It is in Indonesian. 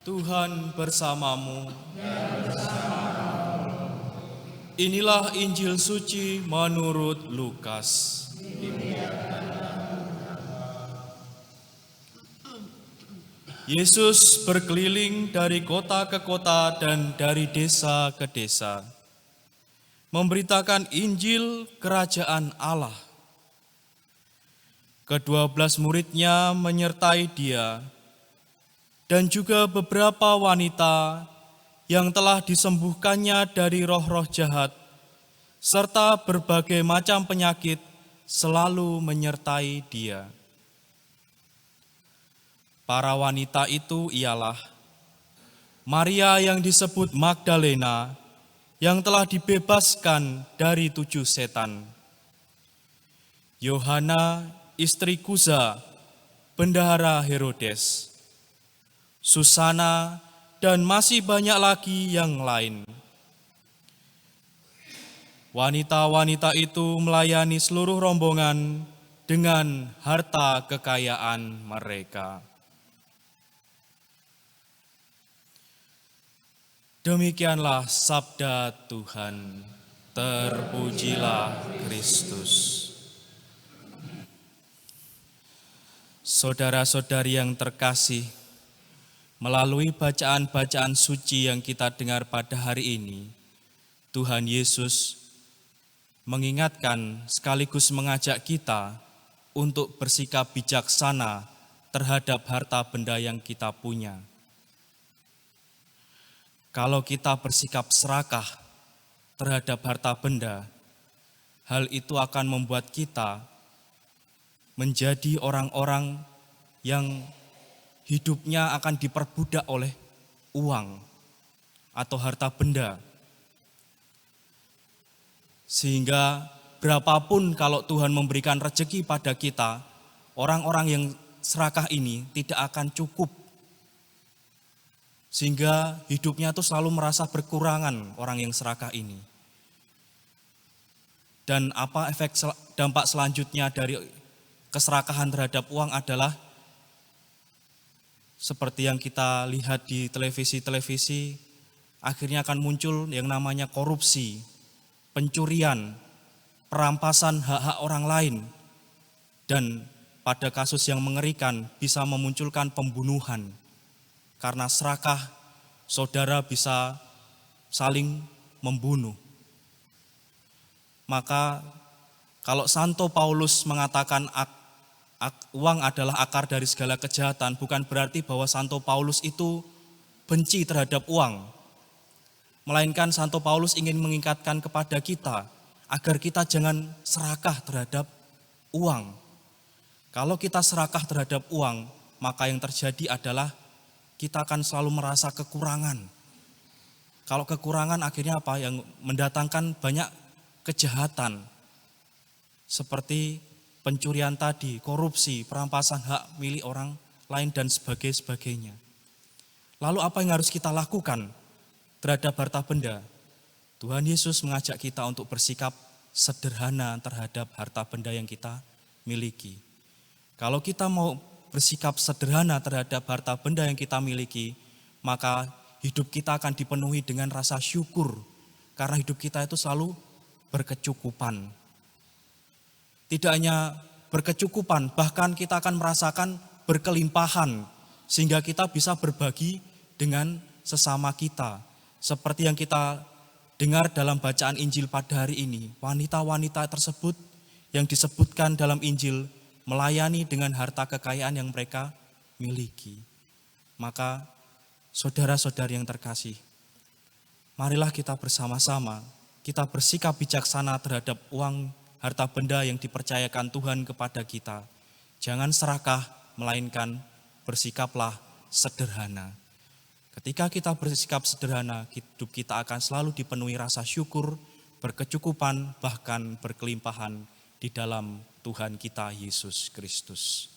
Tuhan bersamamu. Inilah Injil suci menurut Lukas. Yesus berkeliling dari kota ke kota dan dari desa ke desa, memberitakan Injil Kerajaan Allah. Ke-12 muridnya menyertai dia, dan juga beberapa wanita yang telah disembuhkannya dari roh-roh jahat, serta berbagai macam penyakit selalu menyertai dia. Para wanita itu ialah Maria yang disebut Magdalena, yang telah dibebaskan dari 7 setan. Yohana, istri Kuza, bendahara Herodes. Susana, dan masih banyak lagi yang lain. Wanita-wanita itu melayani seluruh rombongan dengan harta kekayaan mereka. Demikianlah sabda Tuhan. Terpujilah Kristus. Saudara-saudari yang terkasih, melalui bacaan-bacaan suci yang kita dengar pada hari ini, Tuhan Yesus mengingatkan sekaligus mengajak kita untuk bersikap bijaksana terhadap harta benda yang kita punya. Kalau kita bersikap serakah terhadap harta benda, hal itu akan membuat kita menjadi orang-orang yang hidupnya akan diperbudak oleh uang atau harta benda. Sehingga berapapun kalau Tuhan memberikan rezeki pada kita, orang-orang yang serakah ini tidak akan cukup. Sehingga hidupnya itu selalu merasa berkurangan orang yang serakah ini. Dan apa dampak selanjutnya dari keserakahan terhadap uang adalah seperti yang kita lihat di televisi, akhirnya akan muncul yang namanya korupsi, pencurian, perampasan hak-hak orang lain, dan pada kasus yang mengerikan bisa memunculkan pembunuhan. Karena serakah, saudara bisa saling membunuh. Maka kalau Santo Paulus mengatakan uang adalah akar dari segala kejahatan, bukan berarti bahwa Santo Paulus itu benci terhadap uang. Melainkan Santo Paulus ingin mengingatkan kepada kita agar kita jangan serakah terhadap uang. Kalau kita serakah terhadap uang, maka yang terjadi adalah kita akan selalu merasa kekurangan. Kalau kekurangan akhirnya apa? Yang mendatangkan banyak kejahatan. Seperti pencurian tadi, korupsi, perampasan hak milik orang lain dan sebagainya. Lalu apa yang harus kita lakukan terhadap harta benda? Tuhan Yesus mengajak kita untuk bersikap sederhana terhadap harta benda yang kita miliki. Kalau kita mau bersikap sederhana terhadap harta benda yang kita miliki, maka hidup kita akan dipenuhi dengan rasa syukur, karena hidup kita itu selalu berkecukupan. Tidak hanya berkecukupan, bahkan kita akan merasakan berkelimpahan, sehingga kita bisa berbagi dengan sesama kita. Seperti yang kita dengar dalam bacaan Injil pada hari ini, wanita-wanita tersebut yang disebutkan dalam Injil melayani dengan harta kekayaan yang mereka miliki. Maka saudara-saudari yang terkasih, marilah kita bersama-sama, kita bersikap bijaksana terhadap uang, harta benda yang dipercayakan Tuhan kepada kita. Jangan serakah, melainkan bersikaplah sederhana. Ketika kita bersikap sederhana, hidup kita akan selalu dipenuhi rasa syukur, berkecukupan, bahkan berkelimpahan di dalam Tuhan kita Yesus Kristus.